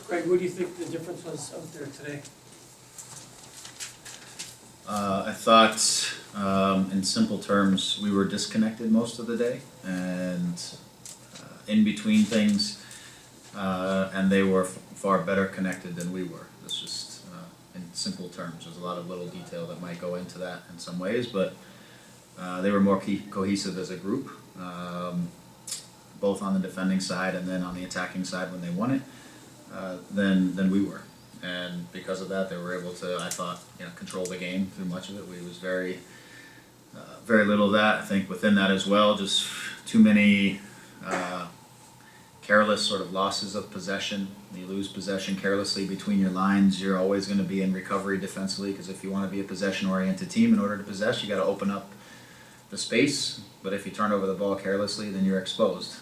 Greg, what do you think the difference was out there today? I thought, in simple terms, we were disconnected most of the day, and in between things, and they were far better connected than we were. It's just, in simple terms, there's a lot of little detail that might go into that in some ways, but they were more cohesive as a group, both on the defending side and then on the attacking side when they won it, than we were. And because of that, they were able to, I thought, control the game through much of it. We was very little of that. I think within that as well, just too many careless sort of losses of possession. You lose possession carelessly between your lines, you're always going to be in recovery defensively, because if you want to be a possession-oriented team, in order to possess, you got to open up the space. But if you turn over the ball carelessly, then you're exposed.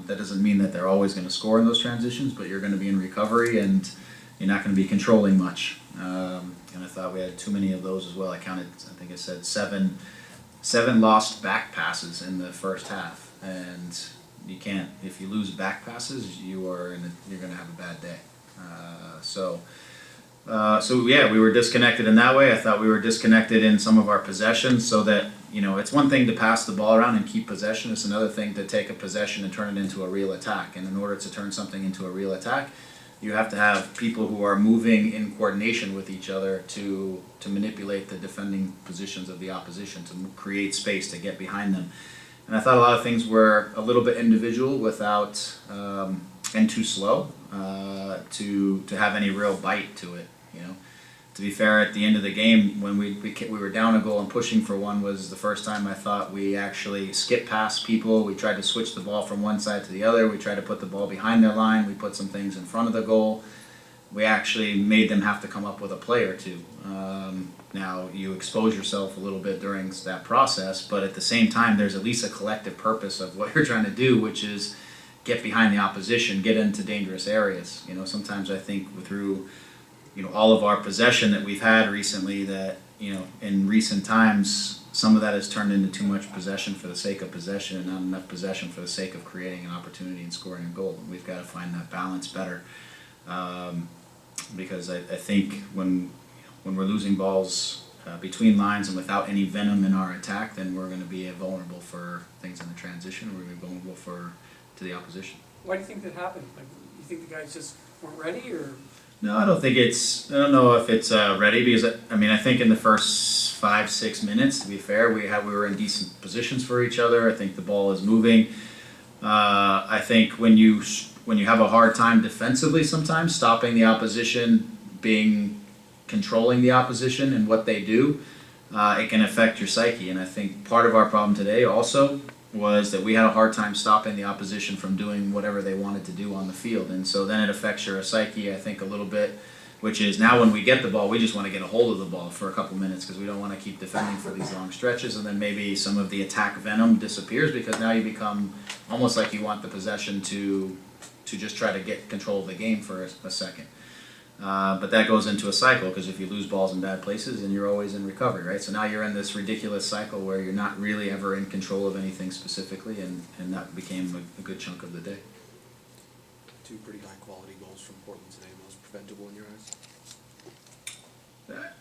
That doesn't mean that they're always going to score in those transitions, but you're going to be in recovery and you're not going to be controlling much. And I thought we had too many of those as well. I think I said seven lost back passes in the first half. And you can't, if you lose back passes, you're going to have a bad day. So yeah, we were disconnected in that way. I thought we were disconnected in some of our possessions, so that, it's one thing to pass the ball around and keep possession. It's another thing to take a possession and turn it into a real attack. And in order to turn something into a real attack, you have to have people who are moving in coordination with each other to manipulate the defending positions of the opposition, to create space, to get behind them. And I thought a lot of things were a little bit individual without, and too slow to have any real bite to it. To be fair, at the end of the game, when we were down a goal and pushing for one, was the first time I thought we actually skipped past people. We tried to switch the ball from one side to the other. We tried to put the ball behind their line. We put some things in front of the goal. We actually made them have to come up with a play or two. Now, you expose yourself a little bit during that process, but at the same time, there's at least a collective purpose of what you're trying to do, which is get behind the opposition, get into dangerous areas. Sometimes I think through all of our possession that we've had recently, that, in recent times, some of that has turned into too much possession for the sake of possession and not enough possession for the sake of creating an opportunity and scoring a goal. We've got to find that balance better, because I think when we're losing balls between lines and without any venom in our attack, then we're going to be vulnerable for things in the transition. We're going to be vulnerable to the opposition. Why do you think that happened? Like, you think the guys just weren't ready, or? No, I don't know if it's ready, because I think in the first 5-6 minutes, to be fair, we were in decent positions for each other. I think the ball is moving. I think when you have a hard time defensively, sometimes stopping the opposition, controlling the opposition and what they do, it can affect your psyche. And I think part of our problem today also was that we had a hard time stopping the opposition from doing whatever they wanted to do on the field. And so then it affects your psyche, I think, a little bit, which is now when we get the ball, we just want to get a hold of the ball for a couple minutes, because we don't want to keep defending for these long stretches. And then maybe some of the attack venom disappears, because now you become almost like you want the possession to just try to get control of the game for a second. But that goes into a cycle, because if you lose balls in bad places, then you're always in recovery, right? So now you're in this ridiculous cycle where you're not really ever in control of anything specifically, and that became a good chunk of the day. Two pretty high-quality goals from Portland today, most preventable in your eyes?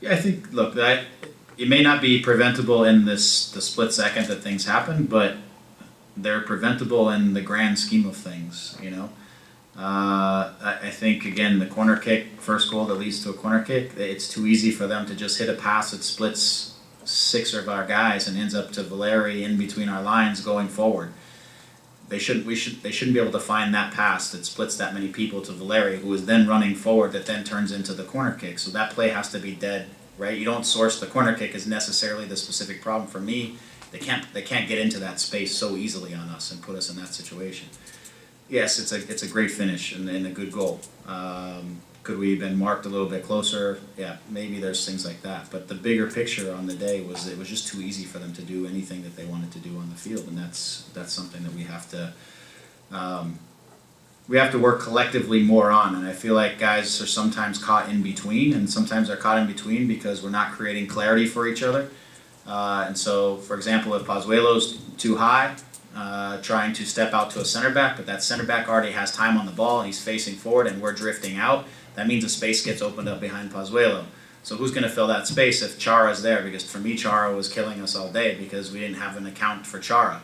Yeah, I think, look, it may not be preventable in the split second that things happen, but they're preventable in the grand scheme of things, I think, again, the corner kick, first goal that leads to a corner kick, it's too easy for them to just hit a pass that splits 6 of our guys and ends up to Valeri in between our lines going forward. They shouldn't be able to find that pass that splits that many people to Valeri, who is then running forward, that then turns into the corner kick. So that play has to be dead, right? You don't source the corner kick as necessarily the specific problem. For me, they can't get into that space so easily on us and put us in that situation. Yes, it's a great finish and a good goal. Could we have been marked a little bit closer? Yeah, maybe there's things like that. But the bigger picture on the day was it was just too easy for them to do anything that they wanted to do on the field, and that's something that we have to work collectively more on. And I feel like guys are sometimes caught in between, and sometimes they're caught in between because we're not creating clarity for each other. And so, for example, if Pozuelo's too high, trying to step out to a center back, but that center back already has time on the ball and he's facing forward and we're drifting out, that means a space gets opened up behind Pozuelo. So who's going to fill that space if Chara's there? Because for me, Chara was killing us all day because we didn't have an account for Chara.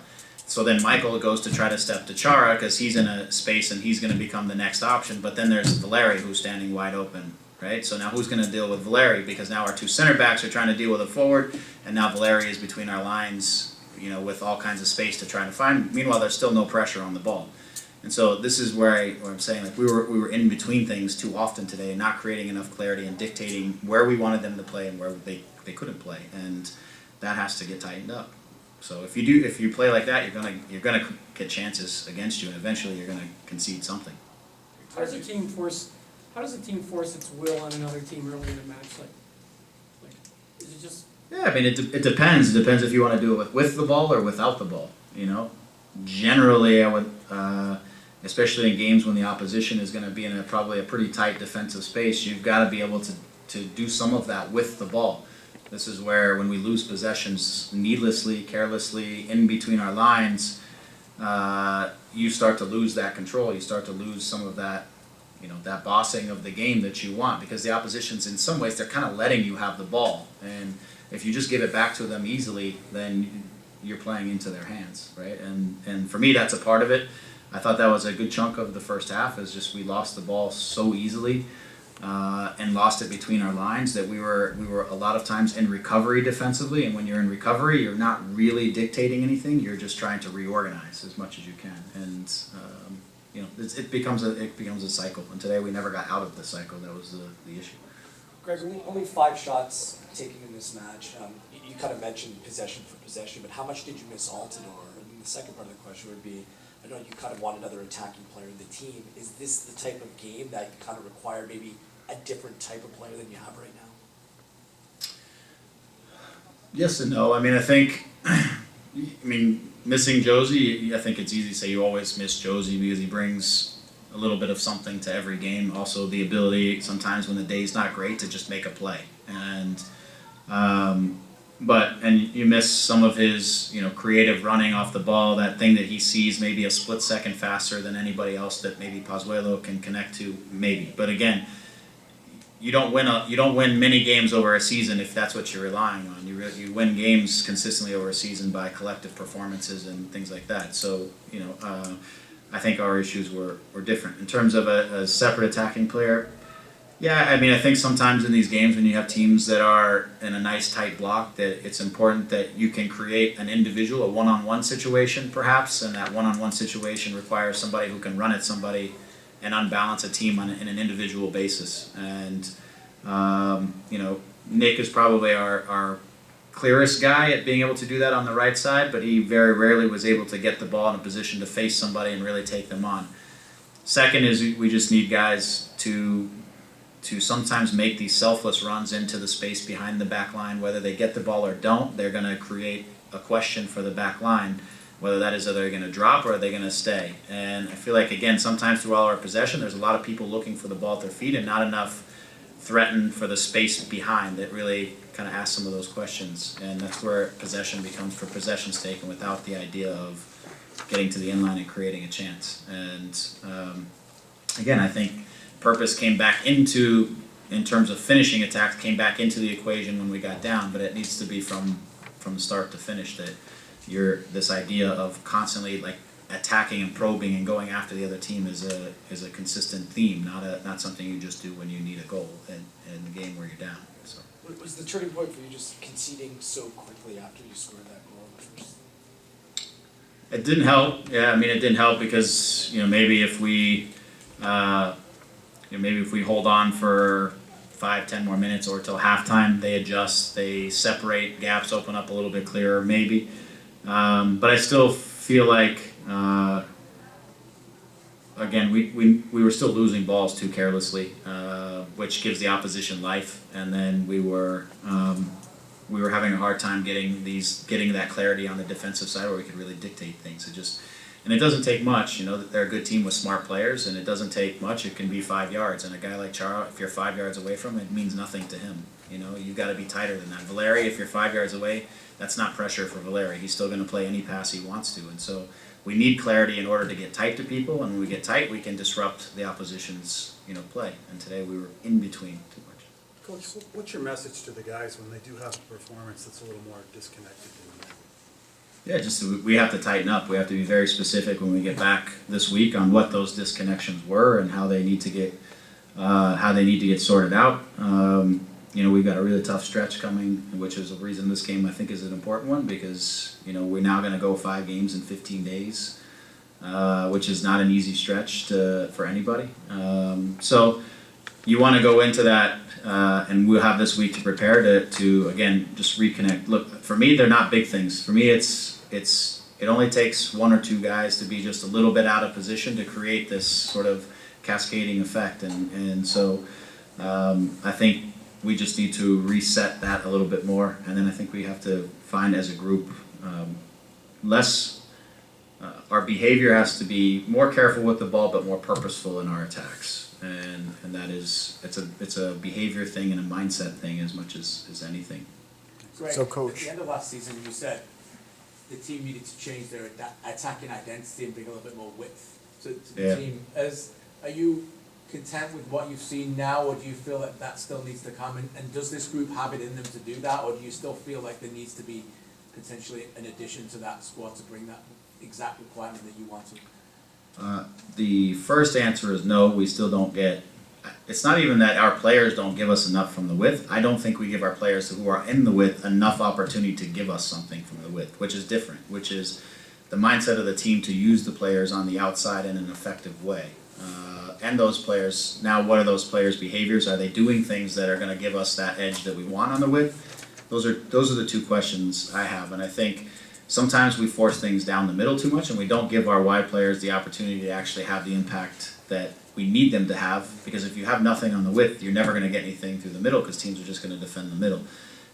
So then Michael goes to try to step to Chara because he's in a space and he's going to become the next option. But then there's Valeri who's standing wide open, right? So now who's going to deal with Valeri? Because now our two center backs are trying to deal with a forward, and now Valeri is between our lines, with all kinds of space to try to find. Meanwhile, there's still no pressure on the ball. And so this is where I'm saying, like, we were in between things too often today, not creating enough clarity and dictating where we wanted them to play and where they couldn't play, and that has to get tightened up. So if you play like that, you're gonna get chances against you, and eventually you're gonna concede something. How does a team force its will on another team early in a match? Like, is it just? Yeah, I mean, it depends. It depends if you want to do it with the ball or without the ball. Generally, I would, especially in games when the opposition is going to be in probably a pretty tight defensive space, you've got to be able to do some of that with the ball. This is where when we lose possessions needlessly, carelessly, in between our lines, you start to lose that control. You start to lose some of that, that bossing of the game that you want, because the opposition's in some ways, they're kind of letting you have the ball. And if you just give it back to them easily, then you're playing into their hands, right? And for me, that's a part of it. I thought that was a good chunk of the first half, is just we lost the ball so easily and lost it between our lines that we were a lot of times in recovery defensively. And when you're in recovery, you're not really dictating anything. You're just trying to reorganize as much as you can. And it becomes a cycle. And today we never got out of the cycle. That was the issue. Greg, only 5 shots taken in this match. You kind of mentioned possession for possession, but how much did you miss Altidore? And the second part of the question would be, I know you kind of want another attacking player in the team. Is this the type of game that kind of require maybe a different type of player than you have right now? Yes and no. I mean, I think, missing Josie, I think it's easy to say you always miss Josie because he brings a little bit of something to every game. Also the ability sometimes when the day's not great to just make a play. And you miss some of his, creative running off the ball, that thing that he sees maybe a split second faster than anybody else that maybe Pozuelo can connect to, maybe. But again, you don't win many games over a season if that's what you're relying on. You win games consistently over a season by collective performances and things like that. So, I think our issues were different. In terms of a separate attacking player, yeah, I think sometimes in these games when you have teams that are in a nice tight block, that it's important that you can create an individual, a one-on-one situation perhaps, and that one-on-one situation requires somebody who can run at somebody and unbalance a team in an individual basis. And, Nick is probably our clearest guy at being able to do that on the right side, but he very rarely was able to get the ball in a position to face somebody and really take them on. Second is we just need guys to sometimes make these selfless runs into the space behind the back line. Whether they get the ball or don't, they're going to create a question for the back line, whether that is, are they going to drop or are they going to stay? And I feel like, again, sometimes through all our possession, there's a lot of people looking for the ball at their feet and not enough threatened for the space behind that really kind of ask some of those questions. And that's where possession becomes for possession's sake and without the idea of getting to the end line and creating a chance. And again, I think purpose came back into, in terms of finishing attacks, came back into the equation when we got down, but it needs to be from start to finish, that this idea of constantly like attacking and probing and going after the other team is a consistent theme, not something you just do when you need a goal in the game where you're down. So Was the turning point for you just conceding so quickly after you scored that goal in the first? It didn't help. Yeah, it didn't help because maybe if we hold on for 5-10 more minutes or till halftime, they adjust, they separate, gaps open up a little bit clearer, maybe. But I still feel like, again, we were still losing balls too carelessly, which gives the opposition life. And then we were having a hard time getting that clarity on the defensive side where we could really dictate things. And it doesn't take much. They're a good team with smart players, and it doesn't take much. It can be 5 yards, and a guy like Chara, if you're 5 yards away from him, it means nothing to him. You've got to be tighter than that. Valeri, if you're 5 yards away, that's not pressure for Valeri. He's still going to play any pass he wants to, and so we need clarity in order to get tight to people, and when we get tight, we can disrupt the opposition's, play. And today we were in between too much. Coach, what's your message to the guys when they do have a performance that's a little more disconnected than normal? Yeah, just we have to tighten up. We have to be very specific when we get back this week on what those disconnections were and how they need to get sorted out. We've got a really tough stretch coming, which is the reason this game I think is an important one, because we're now going to go 5 games in 15 days, which is not an easy stretch for anybody. So you want to go into that, and we'll have this week to prepare to again just reconnect. Look, for me, they're not big things. For me, it only takes 1 or 2 guys to be just a little bit out of position to create this sort of cascading effect, and so I think we just need to reset that a little bit more, and then I think we have to find as a group our behavior has to be more careful with the ball but more purposeful in our attacks, and that is it's a behavior thing and a mindset thing as much as anything. Greg, So, Coach- at the end of last season, you said the team needed to change their attacking identity and bring a little bit more width to the Yeah. team. Are you content with what you've seen now, or do you feel that that still needs to come? And does this group have it in them to do that, or do you still feel like there needs to be potentially an addition to that squad to bring that exact requirement that you want to? The first answer is no. We still don't get. It's not even that our players don't give us enough from the width. I don't think we give our players who are in the width enough opportunity to give us something from the width, which is different, which is the mindset of the team to use the players on the outside in an effective way. And those players, now what are those players' behaviors? Are they doing things that are going to give us that edge that we want on the width? Those are the 2 questions I have, and I think sometimes we force things down the middle too much, and we don't give our wide players the opportunity to actually have the impact that we need them to have, because if you have nothing on the width, you're never going to get anything through the middle, because teams are just going to defend the middle.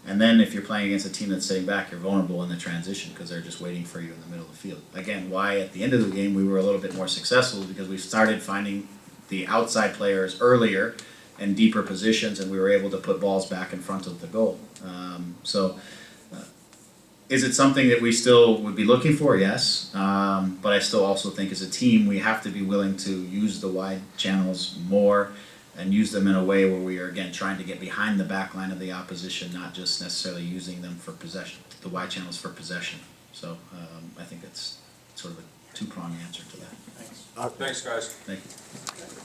And then if you're playing against a team that's sitting back, you're vulnerable in the transition because they're just waiting for you in the middle of the field. Again, why at the end of the game we were a little bit more successful is because we started finding the outside players earlier in deeper positions, and we were able to put balls back in front of the goal. Is it something that we still would be looking for? Yes. But I still also think as a team we have to be willing to use the wide channels more and use them in a way where we are, again, trying to get behind the back line of the opposition, not just necessarily using them for possession, the wide channels for possession. So I think that's sort of a 2-pronged answer to that. Thanks. Thanks, guys. Thank you.